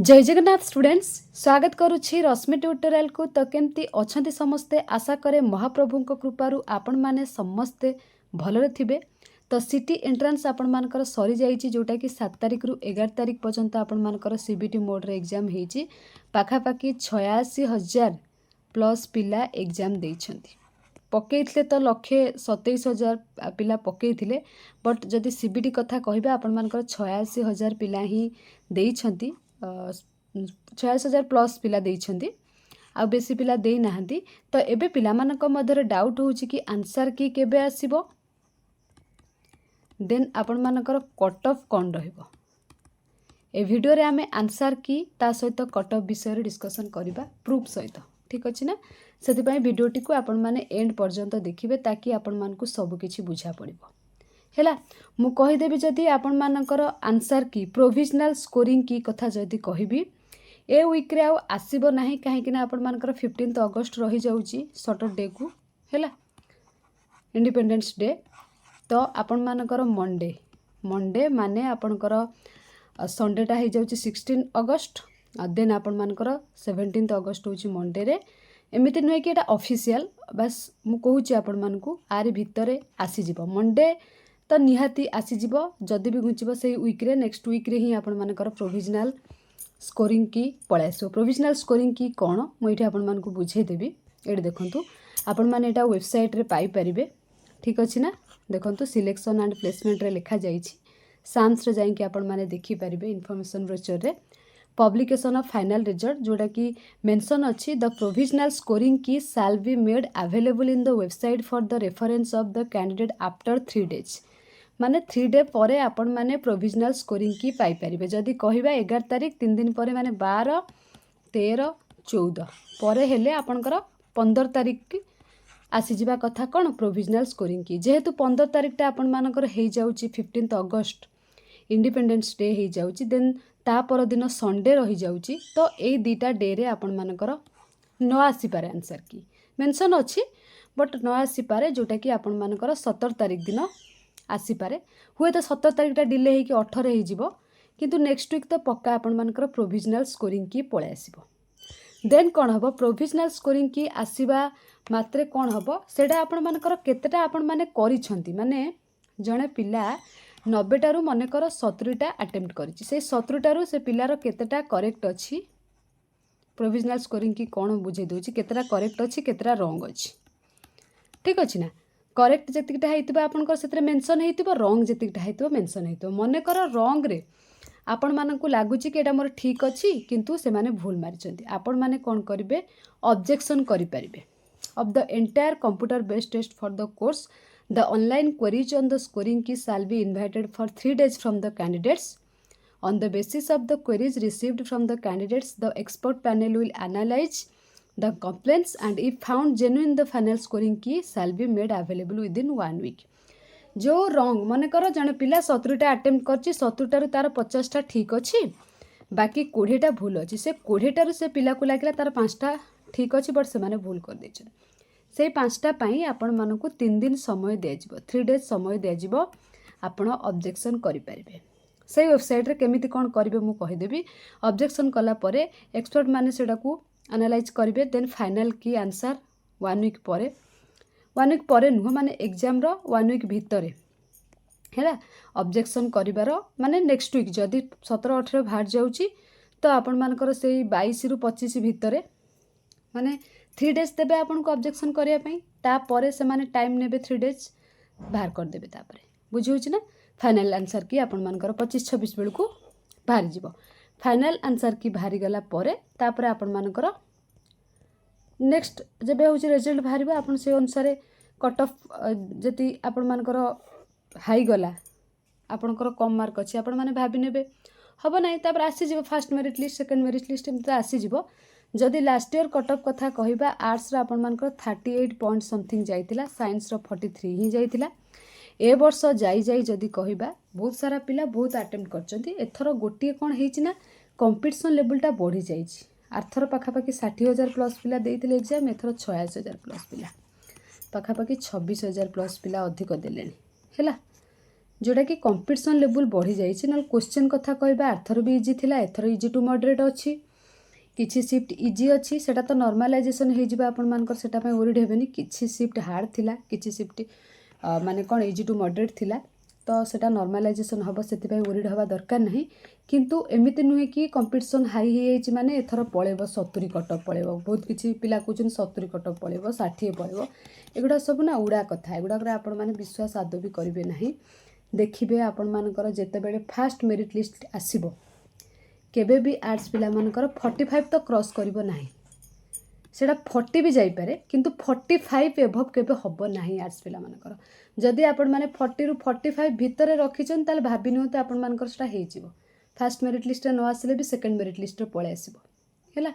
जय जगन्नाथ स्टूडेंट्स स्वागत करुछि रश्मि ट्यूटोरियल को। तो केमती अछंती समस्ते आशा करे महाप्रभु कृपारू आपण माने समस्ते भलरे थिबे। तो सिटी एंट्रांस आपण मानकर सरी जाइछि जोटा कि 7 तारिख रु 11 तारिख पर्यंत आपण मानकर सीबीटी मोड रे एग्जाम हेछि। पाखापाखि 86,000 प्लस पिला एग्जाम देइछंती। पकईले तो 1,27,000 पिला पकईले, बट जदि सीबीटी कथा कहबा आपण मानकर 86,000 पिला ही देइछंती। 86,000 प्लस पिला देइछंती आ बेसी पिला देई नाहंती। तो एबे पिला मानक मध्यरे डाउट होउछि कि आंसर की केबे आसीबो, देन आपण मानकर कट ऑफ कोन रहइबो। ए वीडियो रे आमे आंसर की ता सहित कट ऑफ विषय रे डिस्कशन करिबा प्रूफ सहित, ठीक अछि ना। सेति पई वीडियोटी को आपण माने एंड पर्यंत देखिबे ताकि आपण मानकु सब किछि बुझा पड़िबो। हैला मु कहि देबी जदि आपण मानकर आंसर की प्रोविजनल स्कोरिंग की कथा जदि कहिबी ए वीक रे आसीबो नाही, काहे कि ना आपण मानकर 15 अगस्त रही जाउची सैटरडे को, हैला इंडिपेंडेंस डे। तो आपण मानकर मंडे माने आपणकर संडेटा हो जाउची 16 अगस्त। देन आपण मानकर 17 अगस्त होची मंडे रे। एमिति नुहे कि एटा ऑफिशियल, बस मु कहूची आपण मानकू आरि भितरे आसी जिवो। मंडे तो निहाती आसीजिवो, जदि भी घुंचब से वीक रे नेक्स्ट वीक रे ही आपण मानकर प्रोविजनल स्कोरिंग की पळै आसो। प्रोविजनल स्कोरिंग की कोन मुझे आपण मानकू बुझे देबी। एड देखंतु आपण माने एटा वेबसाइट रे पाई परिबे, ठीक अछि ना। देखंतु सिलेक्शन एंड प्लेसमेंट रे लिखा जाइछि। साम्स रे जाई कि आपण माने देखि परिबे इन्फॉर्मेशन ब्रोचर रे पब्लिकेशन ऑफ फाइनल रिजल्ट जोटा कि मेंशन अछि the provisional scoring key shall be made available in the website for the reference of the candidate after 3 days. माने 3 डे परे आपण माने प्रोविजनल स्कोरिंग की पाई परिबे। जदि कहिबा 11 तारिख 3 दिन परे माने 12, 13, 14 परे हेले आपणकर 15 तारिख की आसी जिबा कथा कोन प्रोविजनल स्कोरिंग की। जेहेतु 15 तारिख टा आपण मानकर हेइ जाउची 15 अगस्त इंडिपेंडेंस डे हेइ जाउची, देन ता पर दिन संडे रही जाउची। तो एई दीटा डे रे आपण मानकर न आसी पारे आंसर की मेंशन अछि, बट न आसी पारे जोटा कि आपण मानकर 17 तारिख दिन आसी पारे। हुए तो 17 तारिखटा डिले होगी 18 हो, किंतु नेक्स्ट वीक तो पक्का आपण मानकर प्रोविजनल स्कोरिंग की पळे आसीबो। देन कौन हम प्रोविजनल स्कोरिंग की आसीबा मात्रे कौन हम सेटा आपण मानकर केतेटा आपण माने करिसंती। माने जणे पिला 90 टारू मनकर 70टा अटेम्प्ट करिछि, से 70 टारू से पिलार केतेटा करेक्ट अछि। प्रोविजनल स्कोरिंग की कौन बुझे दोछि, केतेटा करेक्ट अछि केतेटा रॉन्ग अछि, ठीक अछि ना। करेक्ट जेतिकटा हेतिबा आपनकर सेतरे मेंशन हेतिबो, रॉन्ग जेतिकटा हेतिबो मेंशन हेतिबो। मने कर रॉन्ग रे आपण मानकु लागुची कि एटा मोर ठीक अछि किंतु से माने भूल मारिचंती। आपण माने कोन करिवे ऑब्जेक्शन करि परिबे of the entire computer based test for the course. The online queries on the scoring key shall be invited for 3 days from the candidates. On the basis of the queries received from the candidates, the expert panel will analyze the complaints and if found genuine, the final scoring key shall be made available within 1 week। जो wrong मन कर जने पिला 70टा attempt करछि, 70टारू तार 50टा ठीक अछि, बाकी 20टा भूल अछि। से 20टारू से पिला को लागिला तार 5टा ठीक अछि, बट से माने भूल कर दैछन। से 5टा पई आपण मानकु 3 दिन समय दिया जिवो, 3 days समय दिया जिवो। आपण ऑब्जेक्शन करि परिबे। से वेबसाइट रे केमिति कोन करिवे मु कहि देबी। ऑब्जेक्शन कला परे एक्सपर्ट माने सेडा को एनालाइज करिवे, देन फाइनल की आंसर 1 वीक परे, 1 वीक परे नुह माने एग्जाम रो 1 वीक भितरे हैला ऑब्जेक्शन करिवार माने नेक्स्ट वीक जदि 17-18 बाहर जाउची तो आपण मानकर से 22 रु 25 भितरे माने 3 days देबे आपण को ऑब्जेक्शन करिया पई। ता परे से माने टाइम नेबे 3 days बाहर कर देबे। ता परे बुझी होची ना। फाइनल आंसर की आपण मानकर 25-26 बेल को बाहर जीवो। फाइनल आंसर की बाहरी गला परे तापरे आपण मानकर नेक्स्ट जेबे होची रिजल्ट बाहरिबो, आपण से अनुसार कट ऑफ जति आपण मानकर हाई गला आपणकर कम मार्क अच्छी आपण माने भाबी नेबे हबो नाही। तापर आसी जीवो first merit list, second merit list एमते आसी जीवो। जदि लास्ट ईयर कट ऑफ कथा कहिबा आर्ट्स रो आपण मानकर 38 पॉइंट समथिंग जाइतिला, साइंस रो 43 ही जाइतिला। ए वर्ष जाई जाई जदि कहिबा बहुत सारा पिला बहुत अटेम्प्ट करचंती। एथरो गोटिए कोन हेछि ना कंपटीशन लेवलटा बढ़ी जाइछि। आरथर पाखापाखि 60,000 प्लस पिला देइथिले एग्जाम, एथरो 86,000 प्लस पिला, पाखापाखि 26,000 प्लस पिला अधिक देलेनी हैला। जोटा कि कंपटीशन लेवल बढ़ी जाइए ना क्वेश्चन कथा कहबा आर्थर भी इजी थिला एथर इजी टू मॉडरेट अच्छी किछि शिफ्ट इजी अच्छी सेटा तो नॉर्मलाइजेशन हो जिबा आपण मानकर सेटा पय वरीड हेबेनी किछि शिफ्ट हार्ड थिला किछि शिफ्ट माने कोन इजी टू मॉडरेट थिला तो सेटा नॉर्मलाइजेशन हबो सेति पय वरीड हवा दरकार नहीं किंतु एमिति नुहे कि कंपटीशन हाई हे जाइछि माने एथर पळेबो 70 कटअप पळेबो बहुत किछि पिला कुचन 70 कटअप पळेबो 60 पळेबो एगुडा सब ना उडा कथा एगुडा करे आपण माने विश्वास आदो भी करिवे नहीं देखिबे आपण मानकर जेते बेले फास्ट मेरिट लिस्ट आसीबो केबे भी आर्ट्स पिला मानकर 45 तो क्रॉस करिवो नाही सेटा 40 भी जाई पारे किंतु 45 एभव केबे हबो नाही आर्ट्स पिला मानकर जदि आपण माने 40 रु 45 भितरे रखिछन ताले भाबी नहुते आपण मानकर सेटा हेइ जिवो फास्ट मेरिट लिस्ट न आसले भी सेकंड मेरिट लिस्ट पळे आसीबो हैला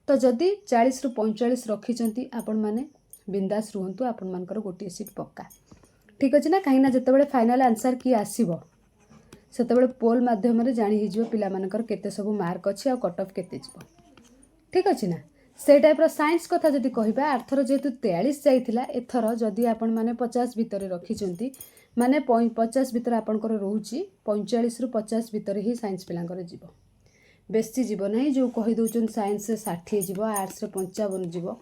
तो जदि 40 रु 45 रखिछंती आपण माने बिंदास रुहंतु आपण मानकर गोटी सीट पक्का ठीक अछि ना काहे ना जते बेले फाइनल आंसर की आसीबो सेते बेले पोल माध्यम रे जानि हि जिवो पिला मानकर केते सब मार्क अछि आ कट ऑफ केते जिवो ठीक अछि ना से टाइप रो साइंस कथा जदि कहिबा आर्थर जेतु 43 जाइथिला एथर जदि आपण माने 50 भितरे रखिचंती माने 50 भितरे आपणकर रहउची 45 रु 50 भितरे ही साइंस पिलांकर जिवो बेसी जीव नहीं जो कही दउचन साइंस रे 60 जीव आर्ट्स रे 55 जीव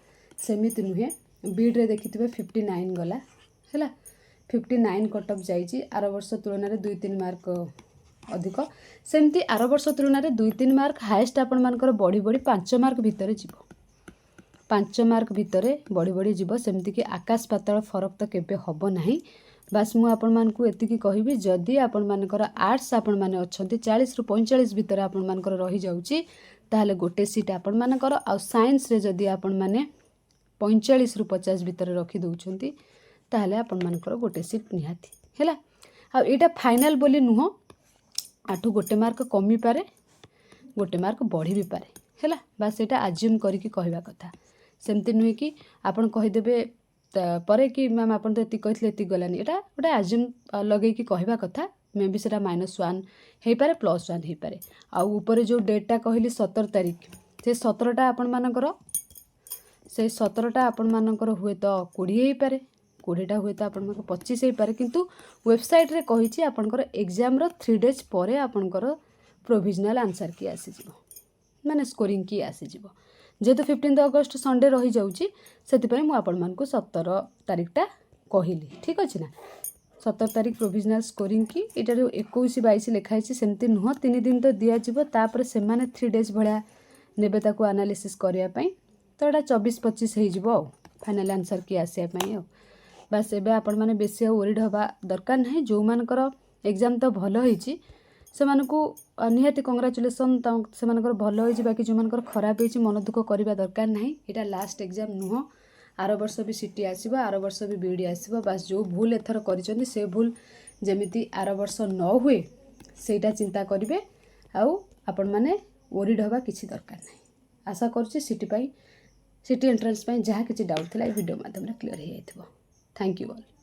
सेमिति नुहे बीड रे देखिथिबे 59 गला हैला 59 कट ऑफ जाइची आर वर्ष तुलना रे 2-3 मार्क अधिक सेमती आर वर्ष तुलना रे 2-3 मार्क हाईएस्ट आपण मानकर बड़ी बड़ी 5 मार्क भितरे जीव 5 मार्क भितरे बड़ी बड़ी जीव सेमती कि आकाश पाताल फरक तो केबे हबो नाही बास मु आपण मानकु एतिकी कहिबी जदि आपण मानकर आर्ट्स आपण माने अछंती 40 रु 45 भितरे आपण मानकर रही जाउची ताहले गोटे सीट आपण मानकर आ साइंस रे जदि आपण माने 45 रु 50 भितरे रखी दउछंती ताहले आपण मानकर गोटे सीट निहाती हैला आ एटा फाइनल बोली नुह आठु गोटे मार्क कमी पारे गोटे मार्क बढ़ी भी पारे हैला बास एटा अज्यूम करिकी कहबा कथा सेमती नुहे कि आपण कहि देबे परे कि मैम आपण तो एति कहितले एति गलानी एटा गोटे अज्यूम लगै कि कहबा कथा मे बी सेटा -1 हे पारे +1 हे पारे आ ऊपर जो डेटटा कहली 17 तारिख से 17टा आपण मानकर से 17टा आपण मानकर हुए तो 20 हे पारे 20टा हुए तो आपण 25 हे पारे किंतु वेबसाइट रे कहिछि आपनकर एग्जाम रो 3 डेज परे आपनकर प्रोविजनल आंसर की आसी जिवो माने स्कोरिंग की आसी जिवो जेतु 15 अगस्त संडे रही जाउची सेति पय मु आपण मानकु 17 तारिखटा कहिली ठीक अछि ना 17 तारिख प्रोविजनल स्कोरिंग की एटा 21-22 लिखाई सेमती नुह 3 दिन तो दिया जिवो तापर से माने 3 डेज भळा नेबे ताको एनालिसिस करिया पय तो एटा 24-25 हे जिवो फाइनल आंसर की आसिया पय बस एबे आपण माने बेसी वरीड हवा दरकार नाही जो मानकर एग्जाम तो भलो होईची से मानकु निहाती कांग्रेचुलेशन से मानकर भलो होईची बाकी जो मानकर खराब होईची मन दुख करबा दरकार नाही एटा लास्ट एग्जाम नुह आर वर्ष भी सिटी आसीबो आर वर्ष भी बीडी आसीबो बस जो भूल एथर करिसंती से भूल जेमिति आर वर्ष न हुए सेटा चिंता करिवे आउ आपण माने वरीड हवा किछि दरकार नाही आशा करछि सिटी एंट्रेंस पई जहा किछि डाउट थिला ए वीडियो माध्यम रे क्लियर हे जाइथिबो थैंक यू ऑल।